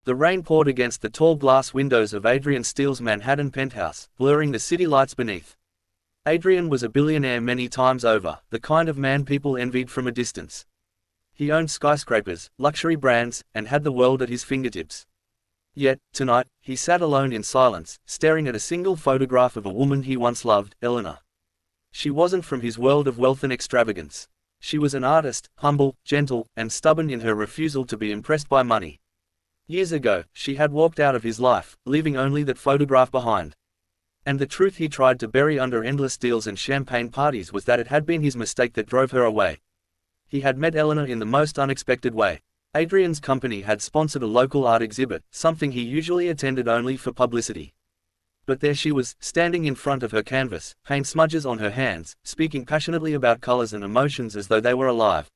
The rain poured against the tall glass windows of Adrian Steele's Manhattan penthouse, blurring the city lights beneath. Adrian was a billionaire many times over, the kind of man people envied from a distance. He owned skyscrapers, luxury brands, and had the world at his fingertips. Yet, tonight, he sat alone in silence, staring at a single photograph of a woman he once loved, Eleanor. She wasn't from his world of wealth and extravagance. She was an artist, humble, gentle, and stubborn in her refusal to be impressed by money. Years ago, she had walked out of his life, leaving only that photograph behind. And the truth he tried to bury under endless deals and champagne parties was that it had been his mistake that drove her away. He had met Eleanor in the most unexpected way. Adrian's company had sponsored a local art exhibit, something he usually attended only for publicity. But there she was, standing in front of her canvas, paint smudges on her hands, speaking passionately about colors and emotions as though they were alive.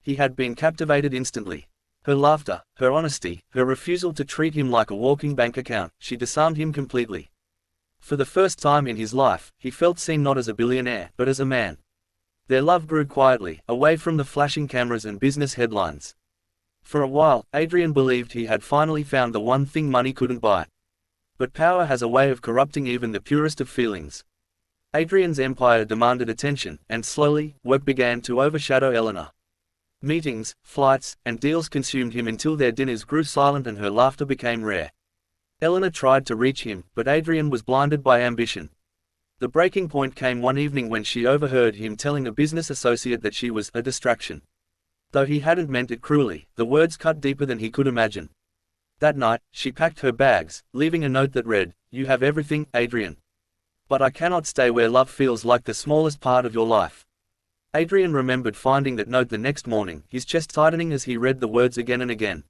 He had been captivated instantly. Her laughter, her honesty, her refusal to treat him like a walking bank account, she disarmed him completely. For the first time in his life, he felt seen not as a billionaire, but as a man. Their love grew quietly, away from the flashing cameras and business headlines. For a while, Adrian believed he had finally found the one thing money couldn't buy. But power has a way of corrupting even the purest of feelings. Adrian's empire demanded attention, and slowly, work began to overshadow Eleanor. Meetings, flights, and deals consumed him until their dinners grew silent and her laughter became rare. Eleanor tried to reach him, but Adrian was blinded by ambition. The breaking point came one evening when she overheard him telling a business associate that she was a distraction. Though he hadn't meant it cruelly, the words cut deeper than he could imagine. That night, she packed her bags, leaving a note that read, "You have everything, Adrian. But I cannot stay where love feels like the smallest part of your life." Adrian remembered finding that note the next morning, his chest tightening as he read the words again and again.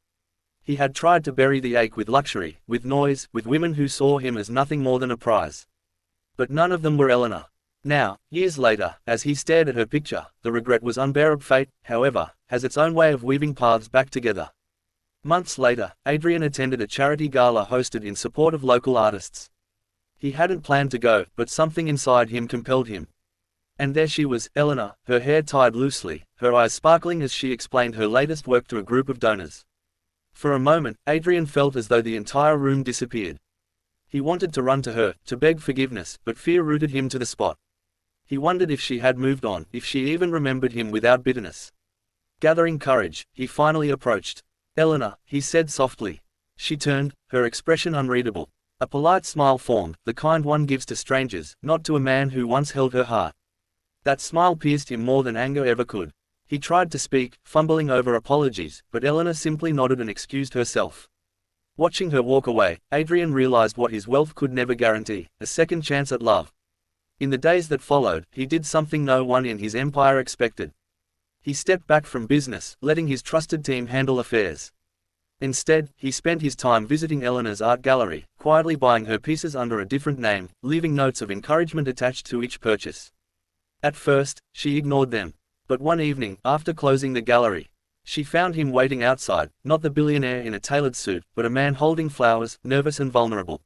He had tried to bury the ache with luxury, with noise, with women who saw him as nothing more than a prize. But none of them were Eleanor. Now, years later, as he stared at her picture, the regret was unbearable. Fate, however, has its own way of weaving paths back together. Months later, Adrian attended a charity gala hosted in support of local artists. He hadn't planned to go, but something inside him compelled him. And there she was, Eleanor, her hair tied loosely, her eyes sparkling as she explained her latest work to a group of donors. For a moment, Adrian felt as though the entire room disappeared. He wanted to run to her, to beg forgiveness, but fear rooted him to the spot. He wondered if she had moved on, if she even remembered him without bitterness. Gathering courage, he finally approached. "Eleanor," he said softly. She turned, her expression unreadable. A polite smile formed, the kind one gives to strangers, not to a man who once held her heart. That smile pierced him more than anger ever could. He tried to speak, fumbling over apologies, but Eleanor simply nodded and excused herself. Watching her walk away, Adrian realized what his wealth could never guarantee, a second chance at love. In the days that followed, he did something no one in his empire expected. He stepped back from business, letting his trusted team handle affairs. Instead, he spent his time visiting Eleanor's art gallery, quietly buying her pieces under a different name, leaving notes of encouragement attached to each purchase. At first, she ignored them. But one evening, after closing the gallery, she found him waiting outside, not the billionaire in a tailored suit, but a man holding flowers, nervous and vulnerable.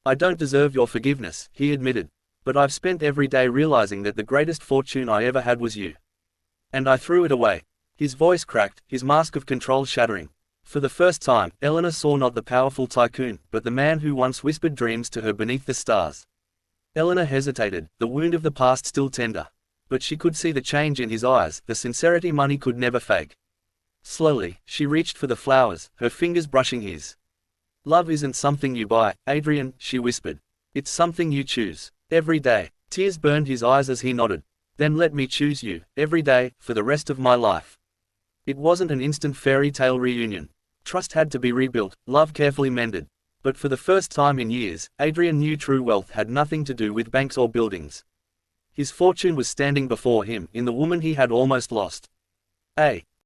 "I don't deserve your forgiveness," he admitted. "But I've spent every day realizing that the greatest fortune I ever had was you. And I threw it away." His voice cracked, his mask of control shattering. For the first time, Eleanor saw not the powerful tycoon, but the man who once whispered dreams to her beneath the stars. Eleanor hesitated, the wound of the past still tender. But she could see the change in his eyes, the sincerity money could never fake. Slowly, she reached for the flowers, her fingers brushing his. "Love isn't something you buy, Adrian," she whispered. "It's something you choose. Every day." Tears burned his eyes as he nodded. "Then let me choose you, every day, for the rest of my life." It wasn't an instant fairy tale reunion. Trust had to be rebuilt, love carefully mended. But for the first time in years, Adrian knew true wealth had nothing to do with banks or buildings. His fortune was standing before him, in the woman he had almost lost. A